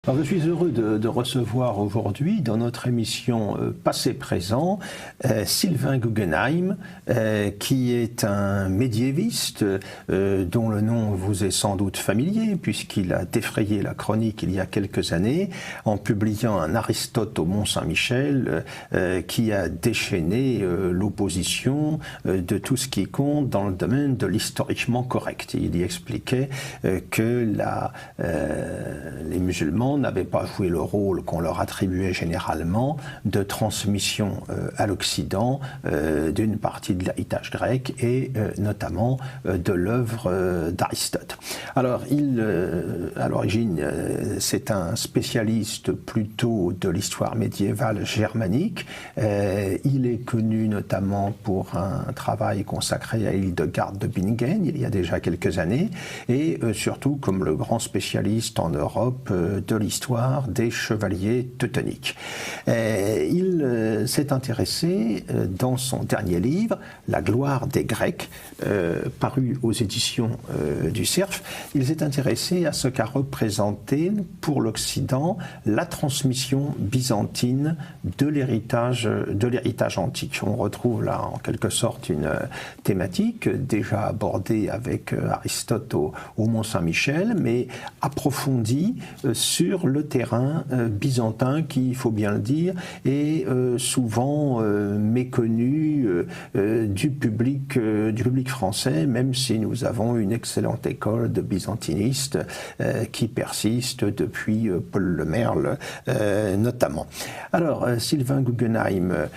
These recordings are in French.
Alors, je suis heureux de recevoir aujourd'hui dans notre émission Passé-Présent Sylvain Guggenheim, qui est un médiéviste dont le nom vous est sans doute familier puisqu'il a défrayé la chronique il y a quelques années en publiant un Aristote au Mont-Saint-Michel qui a déchaîné l'opposition de tout ce qui compte dans le domaine de l'historiquement correct. Il y expliquait que les musulmans n'avaient pas joué le rôle qu'on leur attribuait généralement de transmission à l'Occident d'une partie de l'héritage grec et notamment de l'œuvre d'Aristote. Alors, à l'origine, c'est un spécialiste plutôt de l'histoire médiévale germanique. Il est connu notamment pour un travail consacré à Hildegarde de Bingen, il y a déjà quelques années, et surtout comme le grand spécialiste en Europe de l'histoire des chevaliers teutoniques. Il s'est intéressé dans son dernier livre, La gloire des Grecs, paru aux éditions du Cerf, il s'est intéressé à ce qu'a représenté pour l'Occident la transmission byzantine de l'héritage antique. On retrouve là en quelque sorte une thématique déjà abordée avec Aristote au Mont-Saint-Michel, mais approfondie sur le terrain byzantin qui, il faut bien le dire, est souvent méconnu du public français, même si nous avons une excellente école de byzantinistes qui persiste depuis Paul Le Merle notamment. Alors, Sylvain Guggenheim,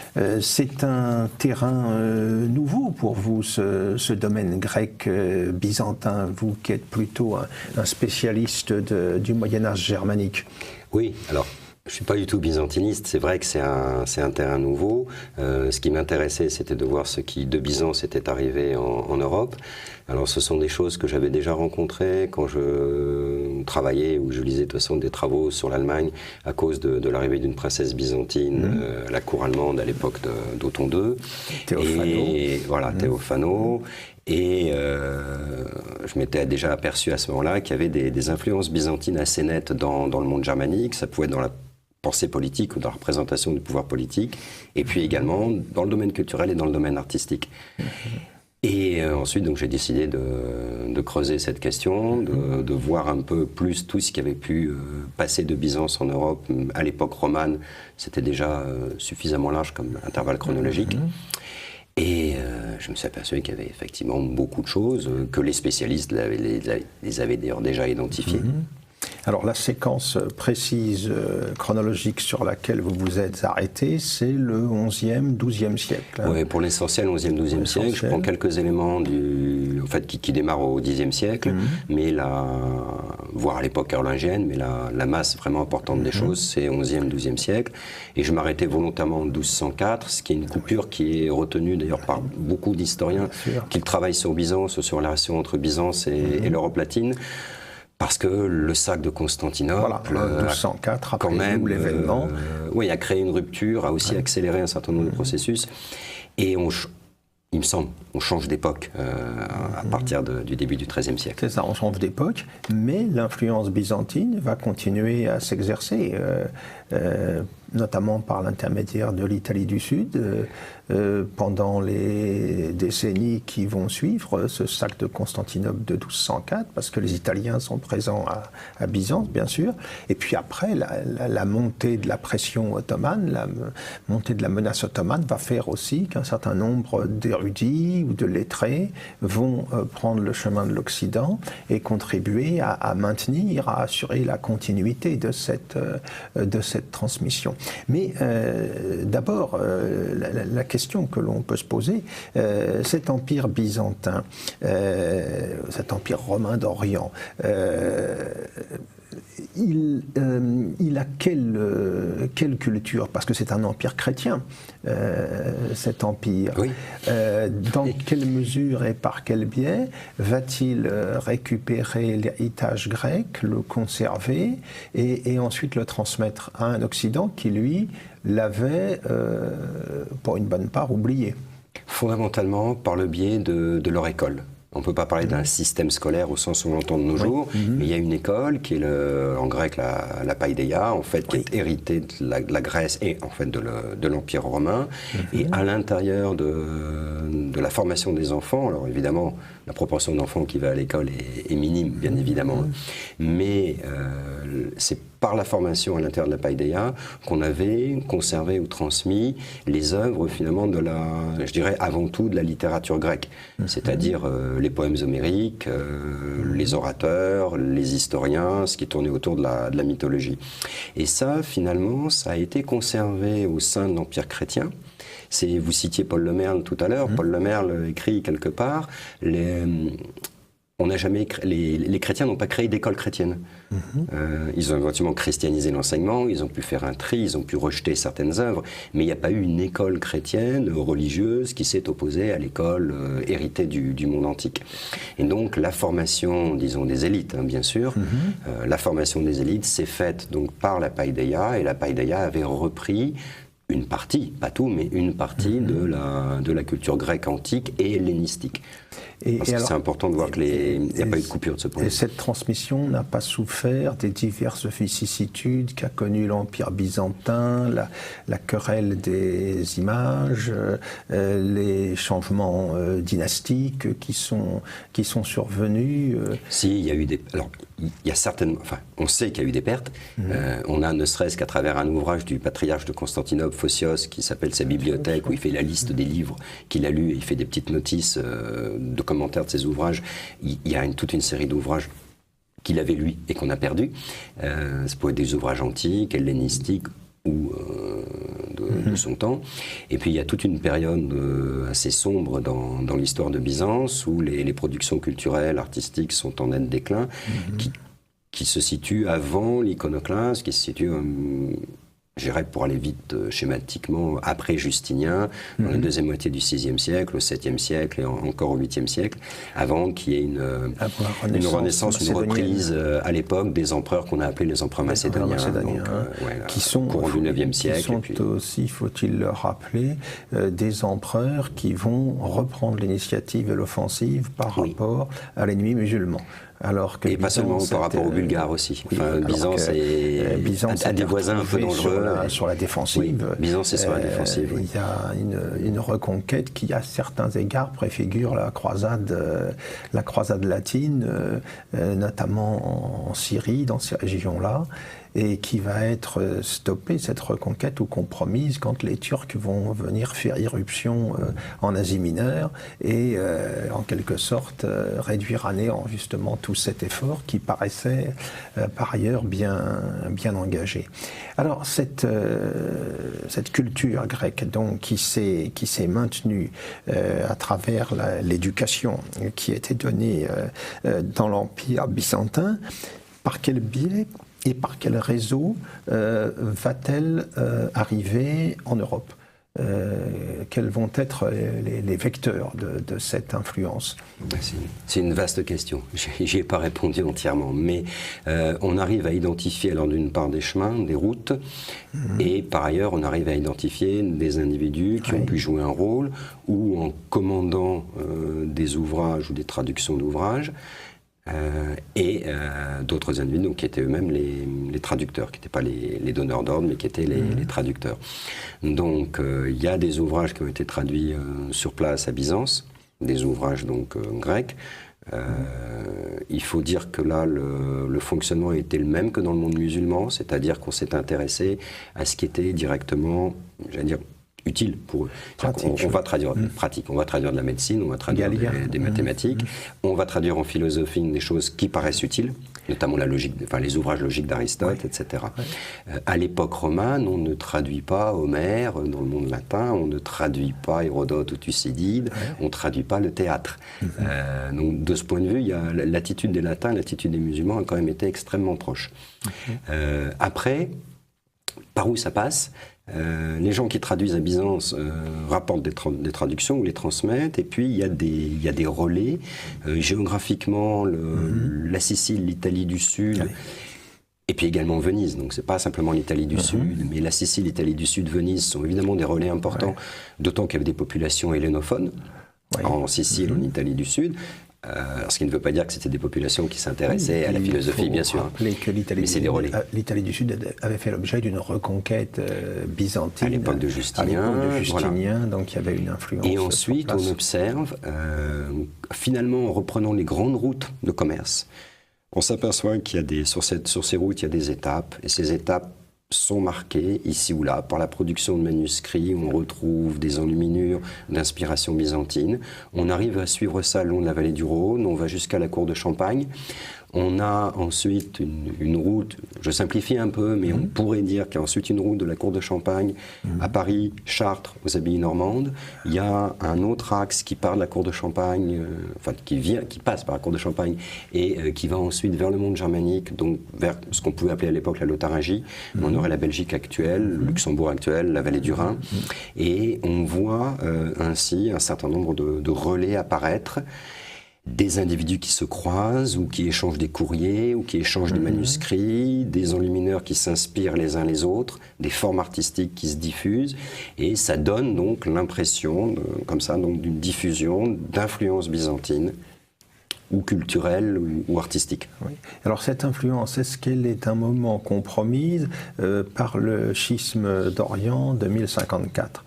c'est un terrain nouveau pour vous, ce domaine grec byzantin, vous qui êtes plutôt un spécialiste du Moyen-Âge germanique. Oui, alors je ne suis pas du tout byzantiniste, c'est vrai que c'est un terrain nouveau. Ce qui m'intéressait, c'était de voir ce qui de Byzance était arrivé en Europe. Alors ce sont des choses que j'avais déjà rencontrées quand je travaillais ou je lisais de toute façon des travaux sur l'Allemagne à cause de l'arrivée d'une princesse byzantine à la cour allemande à l'époque d'Othon II. Théophano. Et voilà, Théophano. Et je m'étais déjà aperçu à ce moment-là qu'il y avait des influences byzantines assez nettes dans le monde germanique. Ça pouvait être dans la pensée politique ou dans la représentation du pouvoir politique, et puis également dans le domaine culturel et dans le domaine artistique. Et ensuite, donc, j'ai décidé de creuser cette question, de voir un peu plus tout ce qui avait pu passer de Byzance en Europe. À l'époque romane, c'était déjà suffisamment large comme intervalle chronologique. Et je me suis aperçu qu'il y avait effectivement beaucoup de choses, que les spécialistes les avaient d'ailleurs déjà identifiées. Alors la séquence précise chronologique sur laquelle vous vous êtes arrêté, c'est le 11e, 12e siècle. Oui, pour l'essentiel, 11e, 12e siècle. Je prends quelques éléments qui démarrent au 10e siècle, mais voire à l'époque carolingienne, mais la masse vraiment importante des choses, c'est 11e, 12e siècle. Et je m'arrêtais volontairement en 1204, ce qui est une coupure qui est retenue d'ailleurs par beaucoup d'historiens qui travaillent sur Byzance, sur la relation entre Byzance et l'Europe latine. Parce que le sac de Constantinople, voilà, 1204, après quand même, l'événement, a créé une rupture, a aussi accéléré un certain nombre de processus. Et il me semble, on change d'époque à partir du début du XIIIe siècle. C'est ça, on change d'époque, mais l'influence byzantine va continuer à s'exercer, notamment par l'intermédiaire de l'Italie du Sud, pendant les décennies qui vont suivre ce sac de Constantinople de 1204, parce que les Italiens sont présents à Byzance, bien sûr. Et puis après, la montée de la pression ottomane, la montée de la menace ottomane va faire aussi qu'un certain nombre d'érudits ou de lettrés vont prendre le chemin de l'Occident et contribuer à maintenir, à assurer la continuité de cette transmission. Mais d'abord, la question que l'on peut se poser, cet empire byzantin, cet empire romain d'Orient, il a quelle culture? Parce que c'est un empire chrétien, cet empire. Oui. Dans quelle mesure et par quel biais va-t-il récupérer l'héritage grec, le conserver et ensuite le transmettre à un Occident qui, lui, l'avait, pour une bonne part, oublié? Fondamentalement par le biais de leur école. On ne peut pas parler d'un système scolaire au sens où on l'entend de nos jours, mais il y a une école qui est en grec la paideia, en fait, qui est héritée de la Grèce et en fait de l'Empire romain. Et à l'intérieur de la formation des enfants, alors évidemment, la proportion d'enfants qui va à l'école est minime, bien évidemment, mais c'est par la formation à l'intérieur de la paideia qu'on avait conservé ou transmis les œuvres finalement je dirais avant tout de la littérature grecque, c'est-à-dire les poèmes homériques, les orateurs, les historiens, ce qui tournait autour de la mythologie. Et ça, finalement, ça a été conservé au sein de l'Empire chrétien. Vous citiez Paul Le Merle tout à l'heure. Paul Le Merle écrit quelque part les chrétiens n'ont pas créé d'école chrétienne. Ils ont éventuellement christianisé l'enseignement, ils ont pu faire un tri, ils ont pu rejeter certaines œuvres, mais il n'y a pas eu une école chrétienne religieuse qui s'est opposée à l'école héritée du monde antique. Et donc la formation, disons, des élites, bien sûr, la formation des élites s'est faite donc par la paideia, et la paideia avait repris une partie, pas tout, mais une partie de la culture grecque antique et hellénistique. Parce que c'est important de voir qu'il n'y a pas eu de coupure de ce point de vue. Et cette transmission n'a pas souffert des diverses vicissitudes qu'a connues l'Empire byzantin, la querelle des images, les changements dynastiques qui sont survenus. Si, il y a eu des... Alors, il y a certainement... Enfin, on sait qu'il y a eu des pertes. On a, ne serait-ce qu'à travers un ouvrage du patriarche de Constantinople, Phocios, qui s'appelle sa bibliothèque, où il fait la liste des livres qu'il a lus, et il fait des petites notices de commentaires de ses ouvrages. Il y a toute une série d'ouvrages qu'il avait lui et qu'on a perdu. Ça peut être des ouvrages antiques, hellénistiques ou de son temps. Et puis il y a toute une période assez sombre dans l'histoire de Byzance où les productions culturelles, artistiques sont en net déclin, qui se situe avant l'iconoclasme, qui se situe... J'irais, pour aller vite schématiquement, après Justinien, dans la deuxième moitié du VIe siècle, au VIIe siècle et encore au VIIIe siècle, avant qu'il y ait une renaissance, une reprise à l'époque des empereurs qu'on a appelés les empereurs macédoniens. Qui sont, au courant du IXe siècle. Qui sont aussi, faut-il le rappeler, des empereurs qui vont reprendre l'initiative et l'offensive par rapport à l'ennemi musulman. Alors que et pas seulement par rapport aux Bulgares aussi. Enfin, Byzance a des voisins un peu dangereux. Sur la défensive. Oui, Byzance est sur la défensive. Il y a une reconquête qui, à certains égards, préfigure la croisade latine, notamment en Syrie, dans ces régions-là, et qui va être stoppée, cette reconquête, ou compromise quand les Turcs vont venir faire irruption en Asie mineure et en quelque sorte réduire à néant justement tout cet effort qui paraissait par ailleurs bien engagé. Alors cette culture grecque donc qui s'est maintenue à travers l'éducation qui était donnée dans l'Empire byzantin, par quel biais et par quel réseau va-t-elle arriver en Europe? Quels vont être les vecteurs de cette influence? C'est une vaste question. J'y ai pas répondu entièrement, mais on arrive à identifier alors d'une part des chemins, des routes, et par ailleurs on arrive à identifier des individus qui ont pu jouer un rôle, ou en commandant des ouvrages ou des traductions d'ouvrages, et d'autres individus donc, qui étaient eux-mêmes les traducteurs, qui n'étaient pas les donneurs d'ordre, mais qui étaient les traducteurs. Donc il y a des ouvrages qui ont été traduits sur place à Byzance, des ouvrages donc grecs. Il faut dire que là, le fonctionnement était le même que dans le monde musulman, c'est-à-dire qu'on s'est intéressé à ce qui était directement, j'allais dire, utile pour eux. On va traduire pratique, on va traduire de la médecine, on va traduire des mathématiques, on va traduire en philosophie des choses qui paraissent utiles, notamment la logique, enfin les ouvrages logiques d'Aristote, etc. À l'époque romane, on ne traduit pas Homère dans le monde latin, on ne traduit pas Hérodote ou Thucydide, on ne traduit pas le théâtre. Donc de ce point de vue, il y a l'attitude des latins, l'attitude des musulmans a quand même été extrêmement proche. Après, par où ça passe? Les gens qui traduisent à Byzance rapportent des traductions ou les transmettent, et puis il y a des relais. Géographiquement, la Sicile, l'Italie du Sud, et puis également Venise. Donc c'est pas simplement l'Italie du Sud, mais la Sicile, l'Italie du Sud, Venise sont évidemment des relais importants, d'autant qu'il y avait des populations hellénophones en Sicile, en Italie du Sud. Ce qui ne veut pas dire que c'était des populations qui s'intéressaient à la philosophie, bien sûr. Il faut rappeler que l'Italie du Sud avait fait l'objet d'une reconquête byzantine. À l'époque de Justinien. Voilà. Donc il y avait une influence. Et ensuite, on observe, finalement, en reprenant les grandes routes de commerce, on s'aperçoit qu'il y a sur ces routes, il y a des étapes. Et ces étapes sont marquées, ici ou là, par la production de manuscrits, où on retrouve des enluminures d'inspiration byzantine. On arrive à suivre ça le long de la vallée du Rhône, on va jusqu'à la cour de Champagne. On a ensuite une route, je simplifie un peu, mais on pourrait dire qu'il y a ensuite une route de la cour de Champagne à Paris, Chartres, aux Abayes normandes. Il y a un autre axe qui part de la cour de Champagne, qui passe par la cour de Champagne et qui va ensuite vers le monde germanique, donc vers ce qu'on pouvait appeler à l'époque la Lotharingie. On aurait la Belgique actuelle, le Luxembourg actuel, la vallée du Rhin. Et on voit ainsi un certain nombre de relais apparaître. Des individus qui se croisent ou qui échangent des courriers ou qui échangent des manuscrits, des enlumineurs qui s'inspirent les uns les autres, des formes artistiques qui se diffusent, et ça donne donc l'impression, comme ça, donc d'une diffusion d'influence byzantine ou culturelle ou artistique. Oui. Alors cette influence, est-ce qu'elle est un moment compromise par le schisme d'Orient de 1054 ?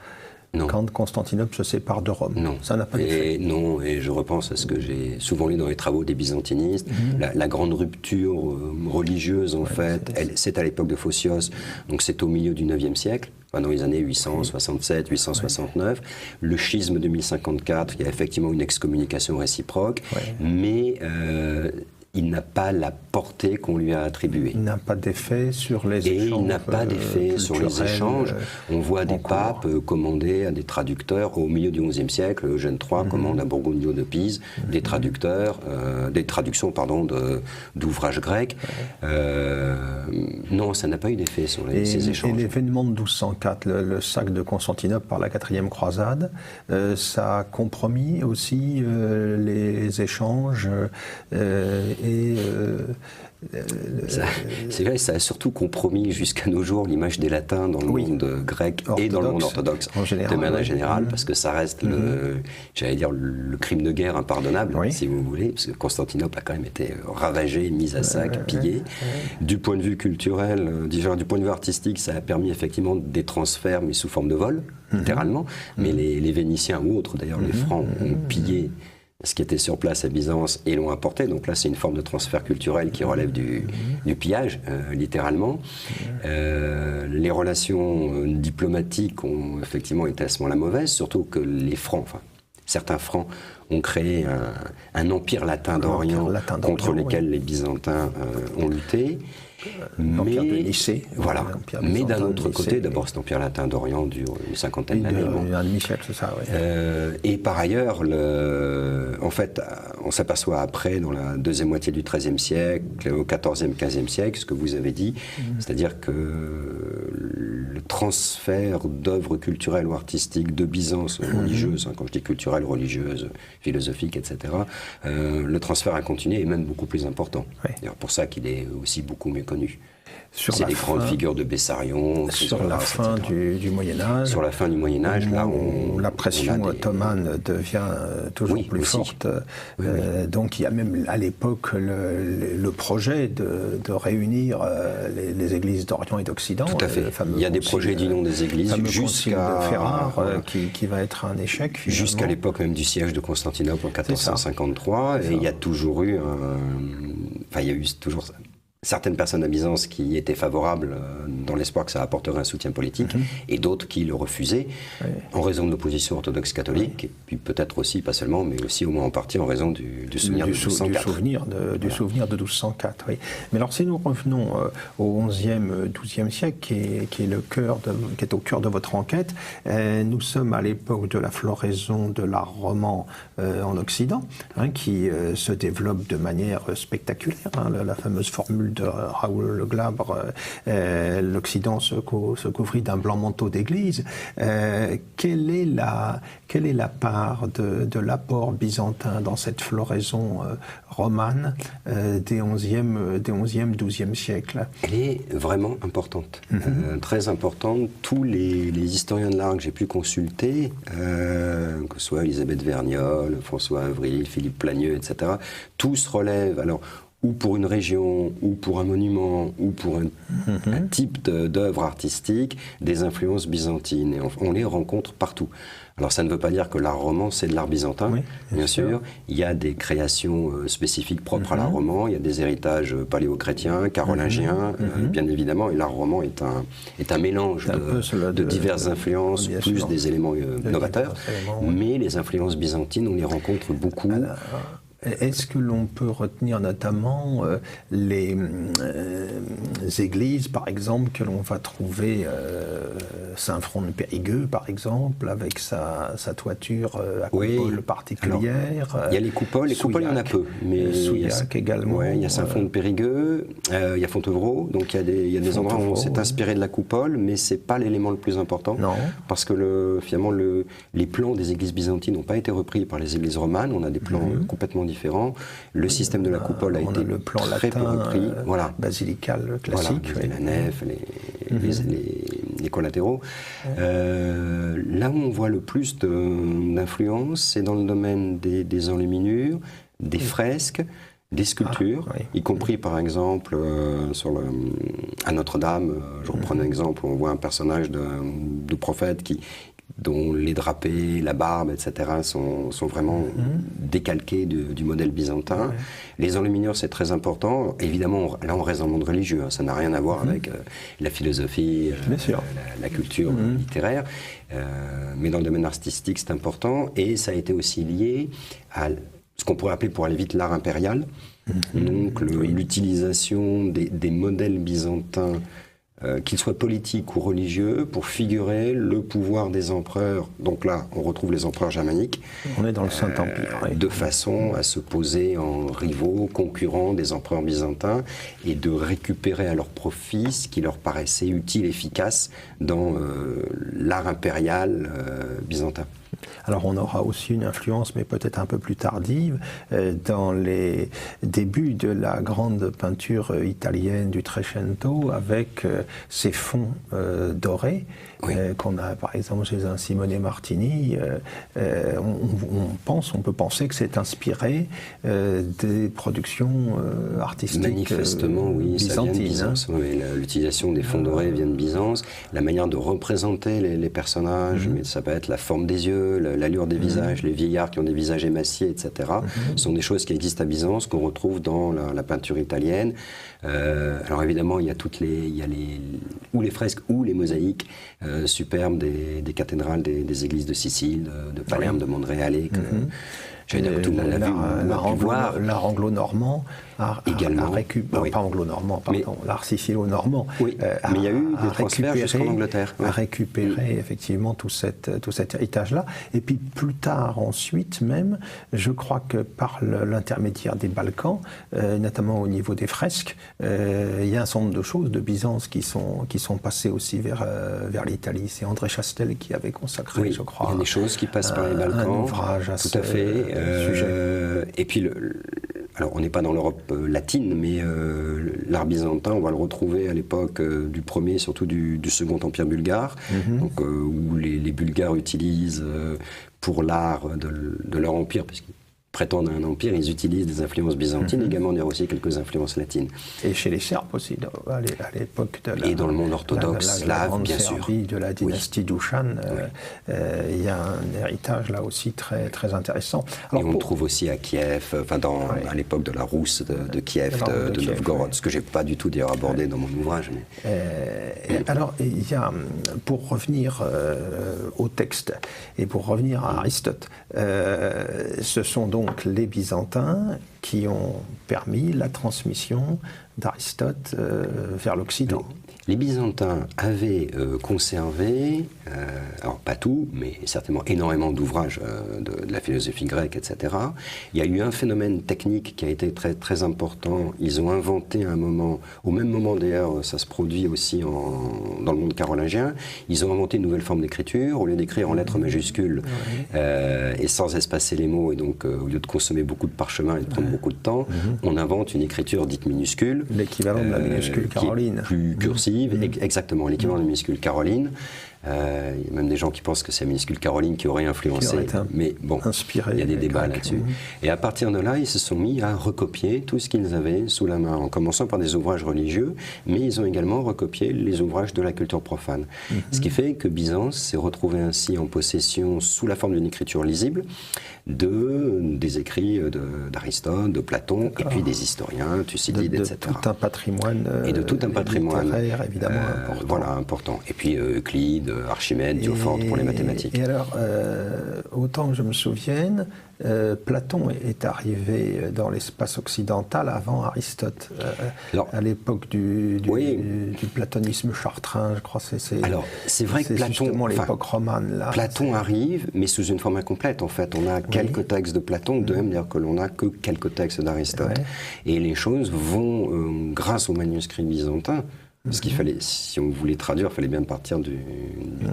Non. Quand Constantinople se sépare de Rome. Non. Ça n'a pas d'effet. Non, et je repense à ce que j'ai souvent lu dans les travaux des byzantinistes. La grande rupture religieuse, en fait, c'est à l'époque de Photios, donc c'est au milieu du IXe siècle, dans les années 867, 869. Le schisme de 1054, il y a effectivement une excommunication réciproque, mais il n'a pas la portée qu'on lui a attribuée. Il n'a pas d'effet sur les échanges. Et il n'a pas d'effet sur les échanges. On voit des papes commander à des traducteurs au milieu du XIe siècle. Eugène III commande à Borgonio de Pise des traductions d'ouvrages grecs. Non, ça n'a pas eu d'effet sur ces échanges. Et l'événement de 1204, le sac de Constantinople par la 4e croisade, ça a compromis aussi les échanges c'est vrai, ça a surtout compromis jusqu'à nos jours l'image des latins dans le monde grec et dans le monde orthodoxe de manière générale, parce que ça reste le crime de guerre impardonnable, si vous voulez, parce que Constantinople a quand même été ravagé, mis à sac, pillé. Du point de vue culturel, du point de vue artistique, ça a permis effectivement des transferts, mais sous forme de vol, littéralement. Mais les Vénitiens ou autres, d'ailleurs les Francs, ont pillé ce qui était sur place à Byzance et l'ont apporté. Donc là, c'est une forme de transfert culturel qui relève du pillage, littéralement. Les relations diplomatiques ont effectivement été à ce moment-là mauvaises, surtout que les Francs, certains Francs, ont créé un empire latin d'Orient contre lequel les Byzantins ont lutté. L'empire de Nicée. Voilà. Mais d'un autre côté, d'abord, cet empire latin d'Orient dure une cinquantaine d'années. Un demi-siècle, c'est ça, oui. Et par ailleurs, en fait, on s'aperçoit après, dans la deuxième moitié du XIIIe siècle, au XIVe, XVe siècle, ce que vous avez dit, c'est-à-dire que le transfert d'œuvres culturelles ou artistiques de Byzance religieuses, quand je dis culturelles, religieuses, philosophiques, etc., le transfert a continué et même beaucoup plus important. C'est pour ça qu'il est aussi beaucoup mieux connu. C'est les grandes figures de Bessarion. Sur la fin du Moyen-Âge. Sur la fin du Moyen-Âge, là, la pression ottomane devient toujours plus forte. Donc il y a même à l'époque le projet de réunir les églises d'Orient et d'Occident. Tout à fait. Il y a des projets d'union des églises jusqu'à Ferrare, qui va être un échec. Jusqu'à l'époque même du siège de Constantinople en 1453. Et il y a toujours eu certaines personnes à Byzance qui étaient favorables dans l'espoir que ça apporterait un soutien politique, et d'autres qui le refusaient en raison de l'opposition orthodoxe catholique, et puis peut-être aussi, pas seulement, mais aussi au moins en partie en raison du souvenir de 1204. Du souvenir de 1204, oui. Mais alors si nous revenons au XIe, XIIe siècle, qui est au cœur de votre enquête, nous sommes à l'époque de la floraison de l'art roman en Occident, qui se développe de manière spectaculaire. La fameuse formule de Raoul Le Glabre, l'Occident se couvrit d'un blanc manteau d'église. Quelle est la part de l'apport byzantin dans cette floraison romane des 11e, 12e siècles? Elle est vraiment importante, très importante. Tous les historiens de l'art que j'ai pu consulter, que ce soit Elisabeth Vergnol, François Avril, Philippe Plagneux, etc., tous relèvent, alors, ou pour une région, ou pour un monument, ou pour un type d'œuvre artistique, des influences byzantines. Et on les rencontre partout. Alors ça ne veut pas dire que l'art roman, c'est de l'art byzantin, oui, bien sûr. Il y a des créations spécifiques propres à l'art roman, il y a des héritages paléo-chrétiens, carolingiens, bien évidemment, et l'art roman est un mélange de diverses influences, plus sûr, des éléments novateurs, mais les influences byzantines, on les rencontre beaucoup. Alors, est-ce que l'on peut retenir notamment les églises, par exemple, que l'on va trouver Saint-Front de Périgueux, par exemple, avec sa toiture à coupole particulière. Alors, il y a les coupoles il y en a peu. Mais Souillac également. Oui, il y a Saint-Front de Périgueux, il y a Fontevraud, donc il y a des endroits où on s'est inspiré de la coupole, mais ce n'est pas l'élément le plus important. Non. Parce que finalement, les plans des églises byzantines n'ont pas été repris par les églises romanes, on a des plans complètement différents. Le système de la coupole a été le plan très peu repris. Voilà. Basilical classique. Voilà, la nef, les collatéraux. Là où on voit le plus d'influence, c'est dans le domaine des enluminures, des fresques, des sculptures, y compris par exemple à Notre-Dame. Je reprends un exemple, on voit un personnage de prophète dont les drapés, la barbe, etc. sont vraiment décalqués du modèle byzantin. Les enluminures, c'est très important. Évidemment, là, on reste dans le monde religieux. Ça n'a rien à voir avec la philosophie, la culture littéraire. Mais dans le domaine artistique, c'est important. Et ça a été aussi lié à ce qu'on pourrait appeler, pour aller vite, l'art impérial. Donc, l'utilisation des modèles byzantins, qu'ils soient politiques ou religieux, pour figurer le pouvoir des empereurs. Donc là, on retrouve les empereurs germaniques. On est dans le Saint-Empire. De façon à se poser en rivaux, concurrents des empereurs byzantins, et de récupérer à leur profit ce qui leur paraissait utile, efficace dans l'art impérial byzantin. Alors on aura aussi une influence, mais peut-être un peu plus tardive, dans les débuts de la grande peinture italienne du Trecento, avec ces fonds dorés, qu'on a par exemple chez un Simone Martini. On peut penser que c'est inspiré des productions artistiques manifestement, oui, byzantines. Ça vient de Byzance. L'utilisation des fonds dorés vient de Byzance. La manière de représenter les personnages, mais ça peut être la forme des yeux, l'allure des visages, les vieillards qui ont des visages émaciés, etc. sont des choses qui existent à Byzance, qu'on retrouve dans la peinture italienne. Alors évidemment, il y a ou les fresques ou les mosaïques superbes des cathédrales des églises de Sicile, de Palerme, de Monreale, que tout le monde l'a vu. L'art anglo-normand également. Pas anglo-normand, pardon, l'art sicilo-normand. Oui, mais il y a eu des transferts jusqu'en Angleterre. A récupéré effectivement tout cet héritage-là. Et puis plus tard, ensuite même, je crois que par l'intermédiaire des Balkans, notamment au niveau des fresques, il y a un certain nombre de choses de Byzance qui sont passées aussi vers l'Italie. C'est André Chastel qui avait consacré, je crois, il y a des choses qui passent par les Balkans. Un ouvrage à tout à fait. Sujet. Et puis, alors on n'est pas dans l'Europe latine, mais l'art byzantin, on va le retrouver à l'époque du premier, surtout du second empire bulgare, donc, où les Bulgares utilisent pour l'art de leur empire, puisqu'ils prétendent à un empire, ils utilisent des influences byzantines. Également, il y a aussi quelques influences latines. Et chez les Serbes aussi, à l'époque de et dans le monde orthodoxe slave, bien sûr. De la dynastie Douchan, il y a un héritage là aussi très, très intéressant. Alors, et on le trouve aussi à Kiev, à l'époque de la Rousse de Kiev, de Novgorod, ce que je n'ai pas du tout d'ailleurs abordé dans mon ouvrage. Alors, il y a, pour revenir au texte et pour revenir à Aristote, ce sont donc les Byzantins qui ont permis la transmission d'Aristote vers l'Occident. Les Byzantins avaient conservé, alors pas tout, mais certainement énormément d'ouvrages de la philosophie grecque, etc. Il y a eu un phénomène technique qui a été très, très important. Ils ont inventé un moment, au même moment d'ailleurs, ça se produit aussi dans le monde carolingien, ils ont inventé une nouvelle forme d'écriture. Au lieu d'écrire en lettres majuscules et sans espacer les mots, et donc au lieu de consommer beaucoup de parchemin et de prendre beaucoup de temps, on invente une écriture dite minuscule. L'équivalent de la minuscule caroline. Plus cursive. Exactement, l'équivalent de la minuscule caroline. Il y a même des gens qui pensent que c'est la minuscule caroline qui aurait influencé, mais bon, il y a des débats là-dessus. Et à partir de là, ils se sont mis à recopier tout ce qu'ils avaient sous la main, en commençant par des ouvrages religieux, mais ils ont également recopié les ouvrages de la culture profane. Ce qui fait que Byzance s'est retrouvé ainsi en possession, sous la forme d'une écriture lisible, des écrits d'Aristote, de Platon, et puis des historiens, Thucydide, etc. De tout un patrimoine et de tout un patrimoine littéraire, évidemment, important. Voilà, important. Et puis Euclide, Archimède, Diophante pour les mathématiques. Et alors, autant que je me souvienne, Platon est arrivé dans l'espace occidental avant Aristote, à l'époque du platonisme chartrain, je crois. Alors, c'est vrai que Platon, justement l'époque romane. Là, Platon arrive, mais sous une forme incomplète, en fait. On a quelques textes de Platon, de même dire que l'on n'a que quelques textes d'Aristote. Et les choses vont, grâce aux manuscrits byzantins, parce qu'il fallait, si on voulait traduire, il fallait bien partir du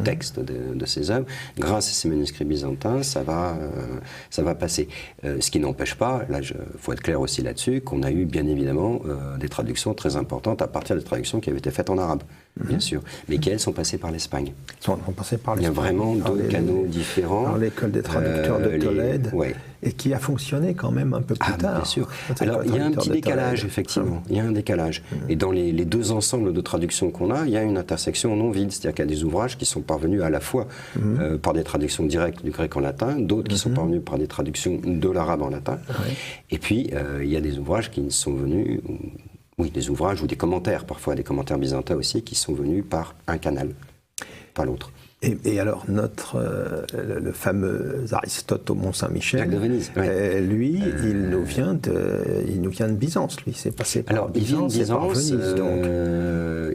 texte de ces œuvres. Grâce à ces manuscrits byzantins, ça va passer. Ce qui n'empêche pas, là, faut être clair aussi là-dessus, qu'on a eu bien évidemment des traductions très importantes à partir des traductions qui avaient été faites en arabe, bien sûr, mais qui elles sont passées par l'Espagne. Il y a vraiment deux canaux différents. Dans l'école des traducteurs de Tolède. Et qui a fonctionné quand même un peu plus tard. Bien sûr. Alors, il y a un petit décalage, effectivement. Il y a un décalage. Et dans les deux ensembles de traductions qu'on a, il y a une intersection non vide. C'est-à-dire qu'il y a des ouvrages qui sont parvenus à la fois par des traductions directes du grec en latin, d'autres qui sont parvenus par des traductions de l'arabe en latin. Et puis, il y a des ouvrages qui sont venus... des ouvrages ou des commentaires, parfois des commentaires byzantins aussi, qui sont venus par un canal, pas l'autre. Et alors, le fameux Aristote au Mont-Saint-Michel, Jacques de Venise, lui, il nous vient de Byzance, lui. C'est passé par Byzance et par Venise, donc.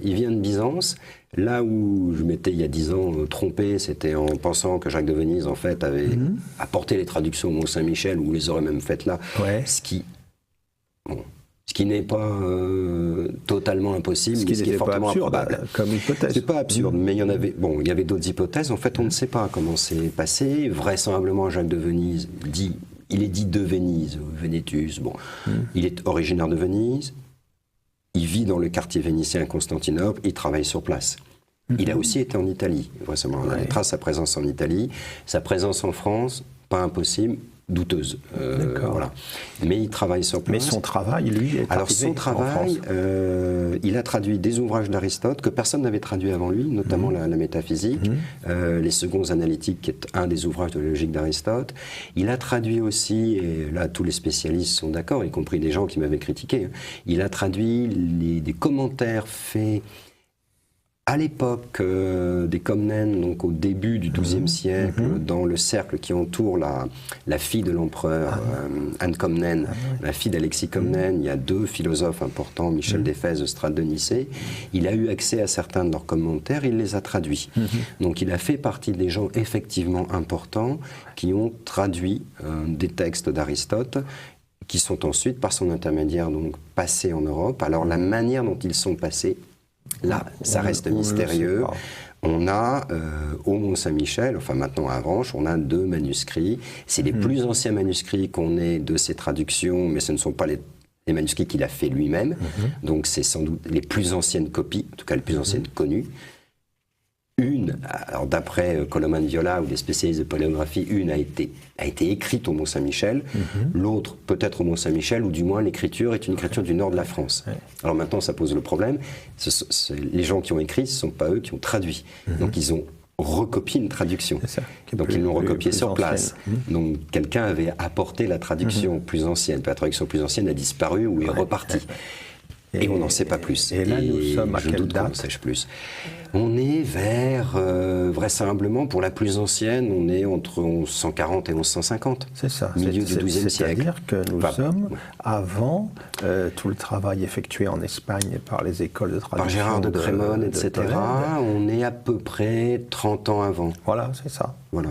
Il vient de Byzance. Là où je m'étais, il y a 10 ans, trompé, c'était en pensant que Jacques de Venise, en fait, avait apporté les traductions au Mont-Saint-Michel, ou les aurait même faites là, ce qui n'est pas totalement impossible, mais ce qui est fortement improbable. Comme hypothèse. C'est pas absurde, mais il y en avait. Bon, il y avait d'autres hypothèses. En fait, on ne sait pas comment c'est passé. Vraisemblablement, Jacques de Venise il est dit de Venise, Vénétus. Bon, il est originaire de Venise. Il vit dans le quartier vénitien à Constantinople. Il travaille sur place. Il a aussi été en Italie. Vraisemblablement, on a sa présence en Italie, sa présence en France, pas impossible. Douteuse. Voilà. Mais il travaille sur place. Mais son travail, lui, est Alors son travail, il a traduit des ouvrages d'Aristote que personne n'avait traduit avant lui, notamment la métaphysique, les seconds analytiques, qui est un des ouvrages de la logique d'Aristote. Il a traduit aussi, et là tous les spécialistes sont d'accord, y compris des gens qui m'avaient critiqué, il a traduit des commentaires faits à l'époque des Comnènes, donc au début du XIIe siècle, dans le cercle qui entoure la fille de l'empereur, Anne Comnène, la fille d'Alexis Comnène, il y a deux philosophes importants, Michel d'Éphèse, Eustrate de Nicée. Il a eu accès à certains de leurs commentaires, il les a traduits. Donc il a fait partie des gens effectivement importants qui ont traduit des textes d'Aristote, qui sont ensuite, par son intermédiaire, donc passés en Europe. Alors la manière dont ils sont passés, là, ça reste mystérieux. On a au Mont-Saint-Michel, enfin maintenant à Avranches, on a 2 manuscrits. C'est les plus anciens manuscrits qu'on ait de ces traductions, mais ce ne sont pas les manuscrits qu'il a fait lui-même. Donc c'est sans doute les plus anciennes copies, en tout cas les plus anciennes connues. Une, alors d'après Colomane Viola ou des spécialistes de paléographie, une a été écrite au Mont-Saint-Michel, l'autre peut-être au Mont-Saint-Michel, ou du moins l'écriture est une écriture du nord de la France. Alors maintenant ça pose le problème, les gens qui ont écrit, ce ne sont pas eux qui ont traduit. Donc ils ont recopié une traduction. Donc ils l'ont recopié sur place. Donc quelqu'un avait apporté la traduction plus ancienne. La traduction plus ancienne a disparu ou est repartie. Et on n'en sait pas plus. Et là, nous sommes à quelle date? On sache plus. On est vers, vraisemblablement, pour la plus ancienne, on est entre 1140 et 1150. C'est ça. Milieu du XIIe siècle. C'est-à-dire que nous sommes avant tout le travail effectué en Espagne par les écoles de traduction. Par Gérard de Crémone, etc. On est à peu près 30 ans avant. Voilà, c'est ça. Voilà.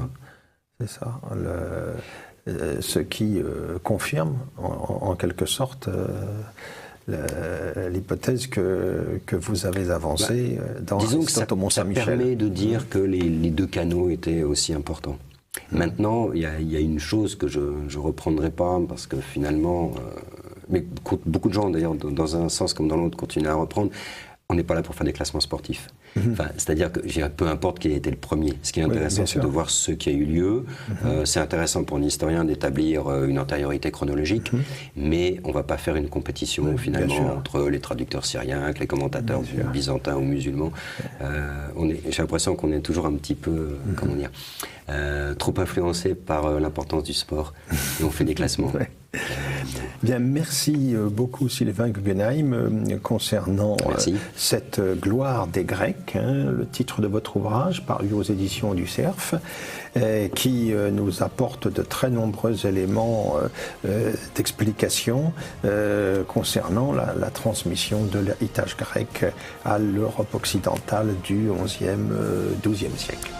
C'est ça. Ce qui confirme, en quelque sorte, l'hypothèse que vous avez avancée dans Aristote au Mont-Saint-Michel. Ça permet de dire que les deux canaux étaient aussi importants. Maintenant, il y a une chose que je ne reprendrai pas, parce que finalement, mais beaucoup de gens d'ailleurs, dans un sens comme dans l'autre, continuent à reprendre. On n'est pas là pour faire des classements sportifs. Enfin, c'est-à-dire que peu importe qui a été le premier. Ce qui est intéressant, c'est de voir ce qui a eu lieu. C'est intéressant pour un historien d'établir une antériorité chronologique, mais on ne va pas faire une compétition finalement entre les traducteurs syriens, avec les commentateurs byzantins ou musulmans. J'ai l'impression qu'on est toujours un petit peu, comment dire, trop influencé par l'importance du sport, et on fait des classements. Bien, merci beaucoup Sylvain Guggenheim concernant cette gloire des Grecs, le titre de votre ouvrage paru aux éditions du Cerf, qui nous apporte de très nombreux éléments d'explication concernant la transmission de l'héritage grec à l'Europe occidentale du XIe, XIIe siècle.